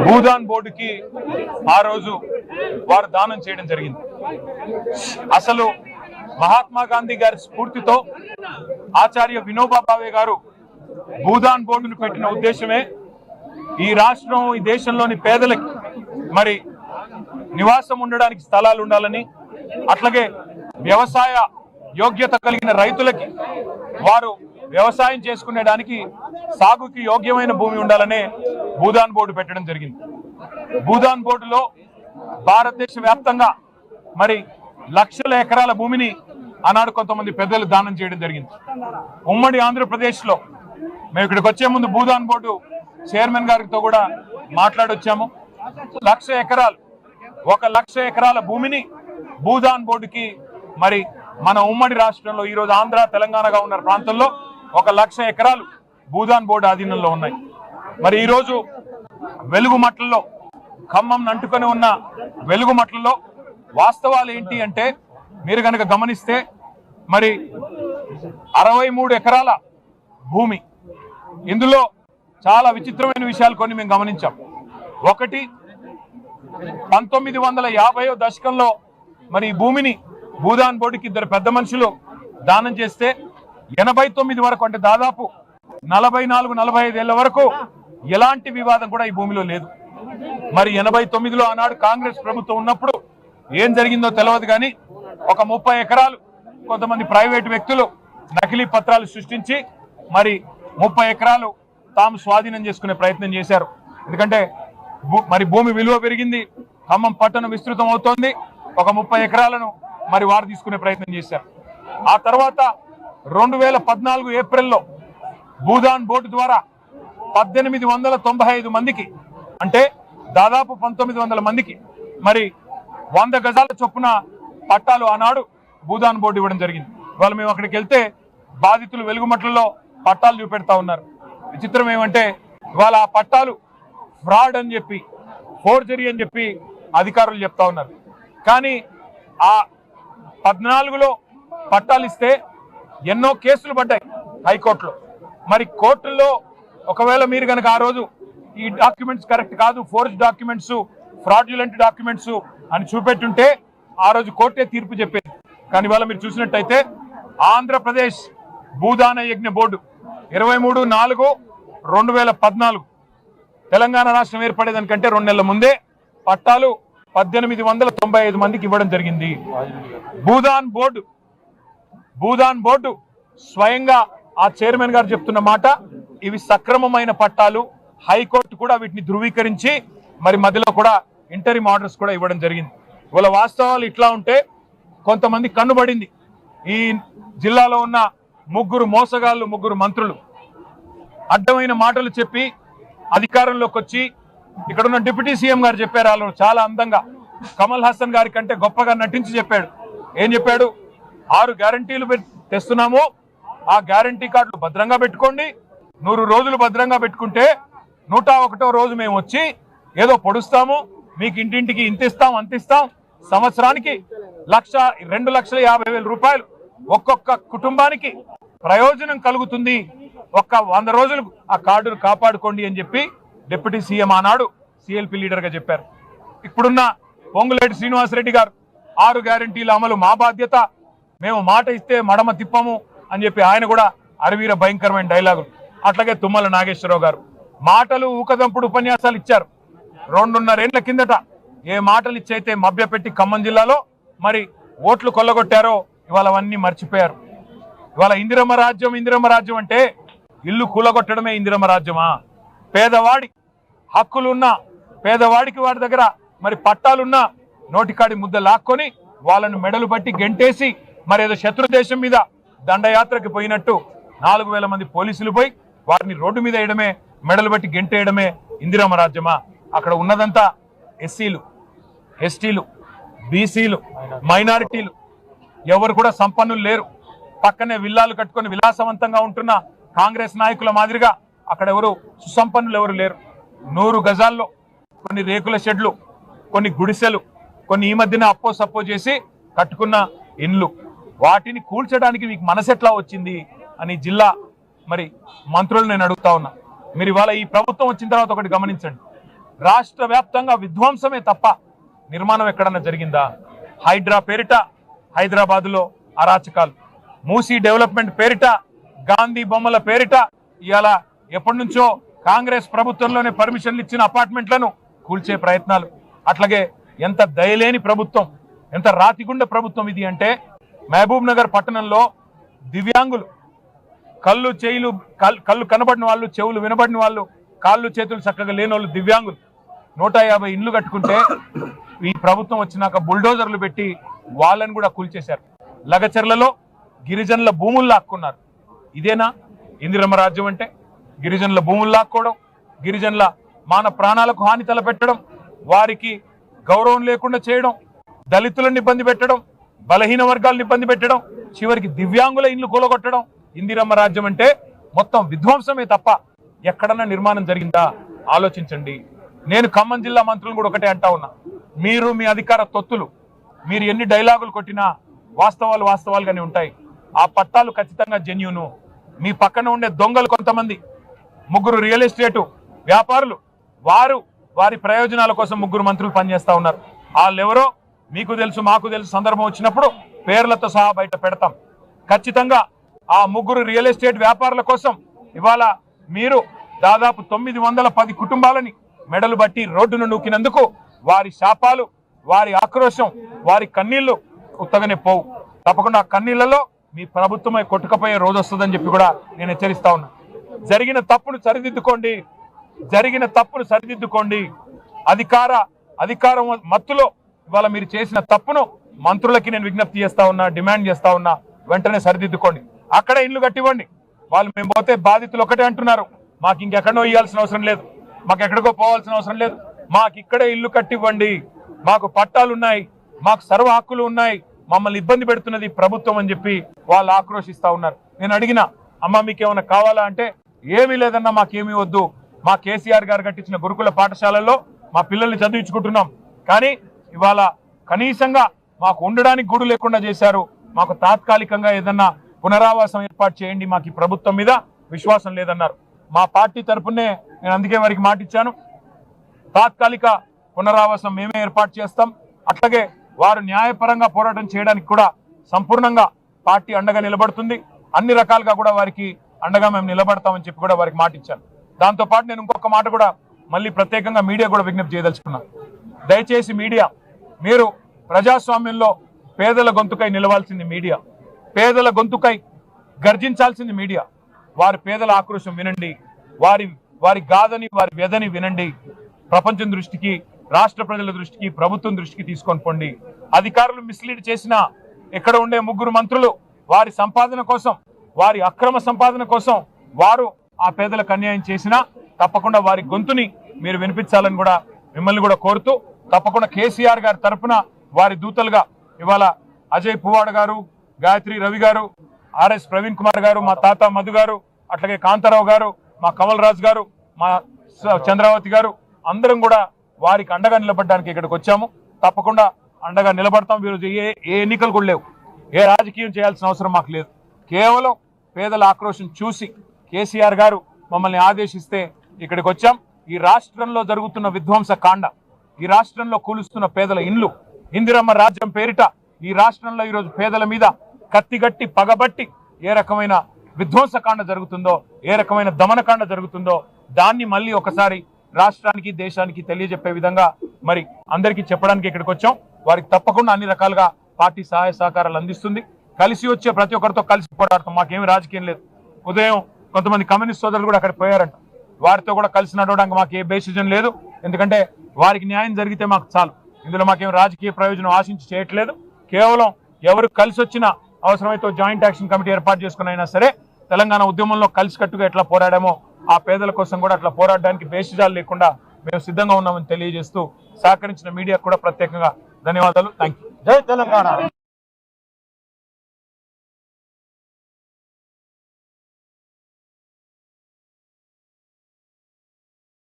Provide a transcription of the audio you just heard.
భూదాన్ బోర్డుకి ఆ రోజు వారు దానం చేయడం జరిగింది. అసలు మహాత్మా గాంధీ గారి స్ఫూర్తితో ఆచార్య వినోబా భావే గారు భూదాన్ బోర్డును పెట్టిన ఉద్దేశమే ఈ రాష్ట్రం, ఈ దేశంలోని పేదలకి మరి నివాసం ఉండడానికి స్థలాలు ఉండాలని, అట్లాగే వ్యవసాయ యోగ్యత కలిగిన రైతులకి వారు వ్యవసాయం చేసుకునేడానికి సాగుకి యోగ్యమైన భూమి ఉండాలనే భూదాన్ బోర్డు పెట్టడం జరిగింది. భూదాన్ బోర్డులో భారతదేశ వ్యాప్తంగా మరి లక్షల ఎకరాల భూమిని ఆనాడు కొంతమంది పెద్దలు దానం చేయడం జరిగింది. ఉమ్మడి ఆంధ్రప్రదేశ్లో మేము ఇక్కడికి వచ్చే ముందు భూదాన్ బోర్డు చైర్మన్ గారితో కూడా మాట్లాడొచ్చాము. 1,00,000 ఎకరాలు, 1,00,000 ఎకరాల భూమిని భూదాన్ బోర్డుకి మరి మన ఉమ్మడి రాష్ట్రంలో ఈరోజు ఆంధ్ర తెలంగాణగా ఉన్న ప్రాంతంలో 1,00,000 ఎకరాలు భూదాన్ బోర్డు ఆధీనంలో ఉన్నాయి. మరి ఈరోజు వెలుగుమట్లలో, ఖమ్మం అంటుకొని ఉన్న వెలుగుమట్లలో వాస్తవాలు ఏంటి అంటే మీరు కనుక గమనిస్తే మరి 63 ఎకరాల భూమి, ఇందులో చాలా విచిత్రమైన విషయాలు కొన్ని మేము గమనించాం. ఒకటి, 1950వ దశకంలో మరి ఈ భూమిని భూదాన్ బోర్డుకి 2 పెద్ద మనుషులు దానం చేస్తే 89 వరకు, అంటే దాదాపు 44-45 ఏళ్ల వరకు ఎలాంటి వివాదం కూడా ఈ భూమిలో లేదు. మరి 89లో ఆనాడు కాంగ్రెస్ ప్రభుత్వం ఉన్నప్పుడు ఏం జరిగిందో తెలియదు, కానీ ఒక 30 ఎకరాలు కొంతమంది ప్రైవేటు వ్యక్తులు నకిలీ పత్రాలు సృష్టించి మరి 30 ఎకరాలు తాము స్వాధీనం చేసుకునే ప్రయత్నం చేశారు. ఎందుకంటే మరి భూమి విలువ పెరిగింది, ఖమ్మం పట్టణం విస్తృతం అవుతోంది, ఒక 30 ఎకరాలను మరి వారు తీసుకునే ప్రయత్నం చేశారు. ఆ తర్వాత 2014 ఏప్రిల్లో భూదాన్ బోర్డు ద్వారా 1895 మందికి, అంటే దాదాపు 1900 మందికి మరి 100 గజాల చొప్పున పట్టాలు ఆనాడు భూదాన్ బోర్డు ఇవ్వడం జరిగింది. ఇవాళ మేము అక్కడికి వెళ్తే బాధితులు వెలుగుమట్లలో పట్టాలు చూపెడతా ఉన్నారు. విచిత్రం ఏమంటే ఇవాళ ఆ పట్టాలు ఫ్రాడ్ అని చెప్పి, ఫోర్జరీ అని చెప్పి అధికారులు చెప్తా ఉన్నారు. కానీ ఆ 14లో పట్టాలు ఇస్తే ఎన్నో కేసులు పడ్డాయి హైకోర్టులో. మరి కోర్టుల్లో ఒకవేళ మీరు కనుక ఆ రోజు ఈ డాక్యుమెంట్స్ కరెక్ట్ కాదు, ఫోర్జ్ డాక్యుమెంట్స్, ఫ్రాడ్యులెంట్ డాక్యుమెంట్స్ అని చూపెట్టుంటే ఆ రోజు కోర్టే తీర్పు చెప్పేది. కానీ ఇవాళ మీరు చూసినట్టయితే ఆంధ్రప్రదేశ్ భూదాన యజ్ఞ బోర్డు 23/4/2014 తెలంగాణ రాష్ట్రం ఏర్పడేదానికంటే 2 నెలల ముందే పట్టాలు 1895 మందికి ఇవ్వడం జరిగింది. భూదాన్ బోర్డు స్వయంగా ఆ చైర్మన్ గారు చెప్తున్న మాట, ఇవి సక్రమమైన పట్టాలు, హైకోర్టు కూడా వీటిని ధృవీకరించి మరి మధ్యలో కూడా ఇంటరిమ్ ఆర్డర్స్ కూడా ఇవ్వడం జరిగింది. ఇవాళ వాస్తవాలు ఇట్లా ఉంటే కొంతమంది కన్నుబడింది. ఈ జిల్లాలో ఉన్న 3 మోసగాళ్ళు, 3 మంత్రులు అడ్డమైన మాటలు చెప్పి అధికారంలోకి వచ్చి ఇక్కడున్న డిప్యూటీ సీఎం గారు చెప్పారు, వాళ్ళు చాలా అందంగా కమల్ హాసన్ గారి కంటే గొప్పగా నటించి చెప్పాడు. ఏం చెప్పాడు? 6 గ్యారంటీలు తెస్తున్నాము, ఆ గ్యారంటీ కార్డులు భద్రంగా పెట్టుకోండి, 100 రోజులు భద్రంగా పెట్టుకుంటే 101వ రోజు మేము వచ్చి ఏదో పొడుస్తాము, మీకు ఇంటింటికి ఇంత ఇస్తాం అంత ఇస్తాం, సంవత్సరానికి 2,50,000 రూపాయలు ఒక్కొక్క కుటుంబానికి ప్రయోజనం కలుగుతుంది, ఒక్క 100 రోజులు ఆ కార్డును కాపాడుకోండి అని చెప్పి డిప్యూటీ సీఎం ఆనాడు సిఎల్పి లీడర్ గా చెప్పారు. ఇప్పుడున్న పొంగులేటి శ్రీనివాసరెడ్డి గారు 6 గ్యారంటీల అమలు మా బాధ్యత, మేము మాట ఇస్తే మడమ తిప్పము అని చెప్పి ఆయన కూడా అరవీర భయంకరమైన డైలాగులు. అట్లాగే తుమ్మల నాగేశ్వరరావు గారు మాటలు ఊకదంపుడు ఉపన్యాసాలు ఇచ్చారు. 2.5 ఏళ్ల కిందట ఏ మాటలు ఇచ్చైతే మభ్యపెట్టి ఖమ్మం జిల్లాలో మరి ఓట్లు కొల్లగొట్టారో ఇవాళ అవన్నీ మర్చిపోయారు. ఇవాళ ఇందిరమ్మ రాజ్యం అంటే ఇల్లు కూలగొట్టడమే ఇందిరమ్మ రాజ్యమా? పేదవాడి హక్కులున్నా, పేదవాడికి వాడి దగ్గర మరి పట్టాలున్నా నోటికాడి ముద్ద లాక్కొని వాళ్ళను మెడలు బట్టి గెంటేసి మరి ఏదో శత్రు దేశం మీద దండయాత్రకి పోయినట్టు 4,000 మంది పోలీసులు పోయి వారిని రోడ్డు మీద వేయడమే, మెడలు బట్టి గెంటేయడమే ఇందిరమ్మ రాజ్యమా? అక్కడ ఉన్నదంతా ఎస్సీలు, ఎస్టీలు, బీసీలు, మైనారిటీలు, ఎవరు కూడా సంపన్నులు లేరు. పక్కనే విల్లాలు కట్టుకొని విలాసవంతంగా ఉంటున్న కాంగ్రెస్ నాయకుల మాదిరిగా అక్కడ ఎవరు సుసంపన్నులు ఎవరు లేరు. 100 గజాల్లో కొన్ని రేకుల షెడ్లు, కొన్ని గుడిసెలు, కొన్ని ఈ మధ్యన అప్పో సప్పో చేసి కట్టుకున్న ఇండ్లు, వాటిని కూల్చడానికి మీకు మనసెట్లా వచ్చింది అని జిల్లా మరి మంత్రులు నేను అడుగుతా ఉన్నా. మీరు ఇవాళ ఈ ప్రభుత్వం వచ్చిన తర్వాత ఒకటి గమనించండి, రాష్ట్ర వ్యాప్తంగా విధ్వంసమే తప్ప నిర్మాణం ఎక్కడన్నా జరిగిందా? హైడ్రా పేరిట హైదరాబాదులో అరాచకాలు, మూసీ డెవలప్మెంట్ పేరిట, గాంధీ బొమ్మల పేరిట ఇవాళ ఎప్పటి నుంచో కాంగ్రెస్ ప్రభుత్వంలోనే పర్మిషన్లు ఇచ్చిన అపార్ట్మెంట్లను కూల్చే ప్రయత్నాలు. అట్లాగే ఎంత దయలేని ప్రభుత్వం, ఎంత రాతిగుండ ప్రభుత్వం ఇది అంటే, మహబూబ్ నగర్ పట్టణంలో దివ్యాంగులు, కళ్ళు కనబడిన వాళ్ళు, చెవులు వినబడిన వాళ్ళు, కాళ్ళు చేతులు చక్కగా లేని వాళ్ళు దివ్యాంగులు 150 ఇండ్లు కట్టుకుంటే ఈ ప్రభుత్వం వచ్చినాక బుల్డోజర్లు పెట్టి వాళ్ళని కూడా కూల్చేశారు. లగచర్లలో గిరిజనుల భూములు లాక్కున్నారు. ఇదేనా ఇందిరమ్మ రాజ్యం అంటే? గిరిజనుల భూములు లాక్కోవడం, గిరిజనుల మాన ప్రాణాలకు హాని తలపెట్టడం, వారికి గౌరవం లేకుండా చేయడం, దళితులను ఇబ్బంది పెట్టడం, బలహీన వర్గాలను ఇబ్బంది పెట్టడం, చివరికి దివ్యాంగుల ఇండ్లు కూలగొట్టడం ఇందిరమ్మ రాజ్యం అంటే? మొత్తం విధ్వంసమే తప్ప ఎక్కడన్నా నిర్మాణం జరిగిందా? ఆలోచించండి. నేను ఖమ్మం జిల్లా మంత్రులు కూడా ఒకటే అంటా ఉన్నా, మీరు మీ అధికార తొత్తులు, మీరు ఎన్ని డైలాగులు కొట్టినా వాస్తవాలు వాస్తవాలుగానే ఉంటాయి. ఆ పట్టాలు ఖచ్చితంగా జెన్యూను. మీ పక్కన ఉండే దొంగలు కొంతమంది, 3 రియల్ ఎస్టేటు వ్యాపారులు, వారి ప్రయోజనాల కోసం 3 మంత్రులు పనిచేస్తా ఉన్నారు. వాళ్ళెవరో మీకు తెలుసు, మాకు తెలుసు. సందర్భం వచ్చినప్పుడు పేర్లతో సహా బయట పెడతాం. ఖచ్చితంగా ఆ 3 రియల్ ఎస్టేట్ వ్యాపారుల కోసం ఇవాళ మీరు దాదాపు 910 కుటుంబాలని మెడలు బట్టి రోడ్డును నూకినందుకు వారి శాపాలు, వారి ఆక్రోశం, వారి కన్నీళ్లు ఉత్తగానే పోవు. తప్పకుండా ఆ కన్నీళ్లలో మీ ప్రభుత్వమే కొట్టుకపోయే రోజు వస్తుందని చెప్పి కూడా నేను హెచ్చరిస్తా ఉన్నా. జరిగిన తప్పును సరిదిద్దుకోండి. అధికారం మత్తులో ఇవాళ మీరు చేసిన తప్పును మంత్రులకి నేను విజ్ఞప్తి చేస్తా ఉన్నా, డిమాండ్ చేస్తా ఉన్నా, వెంటనే సరిదిద్దుకోండి. అక్కడే ఇల్లు కట్టివ్వండి. వాళ్ళు మేము పోతే బాధితులు ఒకటే అంటున్నారు, మాకు ఇంకెక్కడో ఇవ్వాల్సిన అవసరం లేదు, మాకు ఎక్కడికో పోవాల్సిన అవసరం లేదు, మాకు ఇక్కడే ఇల్లు కట్టివ్వండి, మాకు పట్టాలు ఉన్నాయి, మాకు సర్వ హక్కులు ఉన్నాయి, మమ్మల్ని ఇబ్బంది పెడుతున్నది ప్రభుత్వం అని చెప్పి వాళ్ళు ఆక్రోశిస్తా ఉన్నారు. నేను అడిగిన, అమ్మ మీకేమైనా కావాలా అంటే, ఏమీ లేదన్నా, మాకేమీ వద్దు, మా కేసీఆర్ గారు కట్టించిన గురుకుల పాఠశాలల్లో మా పిల్లల్ని చదివించుకుంటున్నాం, కానీ ఇవాళ కనీసంగా మాకు ఉండడానికి గూడు లేకుండా చేశారు, మాకు తాత్కాలికంగా ఏదన్నా పునరావాసం ఏర్పాటు చేయండి, మాకు ఈ ప్రభుత్వం మీద విశ్వాసం లేదన్నారు. మా పార్టీ తరఫునే నేను అందుకే వారికి మాట ఇచ్చాను, తాత్కాలిక పునరావాసం మేమే ఏర్పాటు చేస్తాం. అట్లాగే వారు న్యాయపరంగా పోరాటం చేయడానికి కూడా సంపూర్ణంగా పార్టీ అండగా నిలబడుతుంది. అన్ని రకాలుగా కూడా వారికి అండగా మేము నిలబడతామని చెప్పి కూడా వారికి మాట ఇచ్చాను. దాంతోపాటు నేను ఇంకొక మాట కూడా మళ్ళీ ప్రత్యేకంగా మీడియా కూడా విజ్ఞప్తి చేయదలుచుకున్నాను. దయచేసి మీడియా, మీరు ప్రజాస్వామ్యంలో పేదల గొంతుకై నిలవాల్సింది మీడియా, పేదల గొంతుకై గర్జించాల్సింది మీడియా. వారి పేదల ఆక్రోశం వినండి, వారి గాథని, వారి వ్యధని వినండి. ప్రపంచం దృష్టికి, రాష్ట్ర ప్రజల దృష్టికి, ప్రభుత్వం దృష్టికి తీసుకొని పోండి. అధికారులు మిస్లీడ్ చేసిన ఎక్కడ ఉండే 3 మంత్రులు వారి సంపాదన కోసం, వారి అక్రమ సంపాదన కోసం వారు ఆ పేదలకు అన్యాయం చేసినా తప్పకుండా వారి గొంతుని మీరు వినిపించాలని కూడా మిమ్మల్ని కూడా కోరుతూ, తప్పకుండా కేసీఆర్ గారి తరఫున వారి దూతలుగా ఇవాళ అజయ్ పువ్వాడ గారు, గాయత్రి రవి గారు, ఆర్ఎస్ ప్రవీణ్ కుమార్ గారు, మా తాత మధు గారు, అట్లాగే కాంతారావు గారు, మా కమల్ రాజు గారు, మా చంద్రావతి గారు, అందరం కూడా వారికి అండగా నిలబడడానికి ఇక్కడికి వచ్చాము. తప్పకుండా అండగా నిలబడతాం. ఈరోజు ఏ ఎన్నికలు కూడా లేవు, ఏ రాజకీయం చేయాల్సిన అవసరం మాకు లేదు. కేవలం పేదల ఆక్రోశం చూసి కేసీఆర్ గారు మమ్మల్ని ఆదేశిస్తే ఇక్కడికి వచ్చాం. ఈ రాష్ట్రంలో జరుగుతున్న విధ్వంస కాండ, ఈ రాష్ట్రంలో కూలుస్తున్న పేదల ఇండ్లు, ఇందిరమ్మ రాజ్యం పేరిట ఈ రాష్ట్రంలో ఈరోజు పేదల మీద కత్తిగట్టి పగబట్టి ఏ రకమైన విధ్వంసకాండ జరుగుతుందో, ఏ రకమైన దమనకాండ జరుగుతుందో దాన్ని మళ్ళీ ఒకసారి రాష్ట్రానికి, దేశానికి తెలియజెప్పే విధంగా మరి అందరికీ చెప్పడానికి ఇక్కడికి వచ్చాం. వారికి తప్పకుండా అన్ని రకాలుగా పార్టీ సహాయ సహకారాలు అందిస్తుంది. కలిసి వచ్చే ప్రతి ఒక్కరితో కలిసి పోరాడతాం. మాకేమి రాజకీయం లేదు. ఉదయం కొంతమంది కమ్యూనిస్ట్ సోదరులు కూడా అక్కడ పోయారంట, వారితో కూడా కలిసి నడవడానికి మాకు ఏ బేసిజం లేదు. ఎందుకంటే వారికి న్యాయం జరిగితే మాకు చాలు. ఇందులో మాకేం రాజకీయ ప్రయోజనం ఆశించి చేయట్లేదు. కేవలం ఎవరు కలిసి వచ్చినా, అవసరమైతే జాయింట్ యాక్షన్ కమిటీ ఏర్పాటు చేసుకుని అయినా సరే తెలంగాణ ఉద్యమంలో కలిసికట్టుగా ఎట్లా పోరాడామో ఆ పేదల కోసం కూడా అట్లా పోరాడడానికి బేసిజాలు లేకుండా మేము సిద్ధంగా ఉన్నామని తెలియజేస్తూ సహకరించిన మీడియాకు కూడా ప్రత్యేకంగా ధన్యవాదాలు. Thank you. జై తెలంగాణ.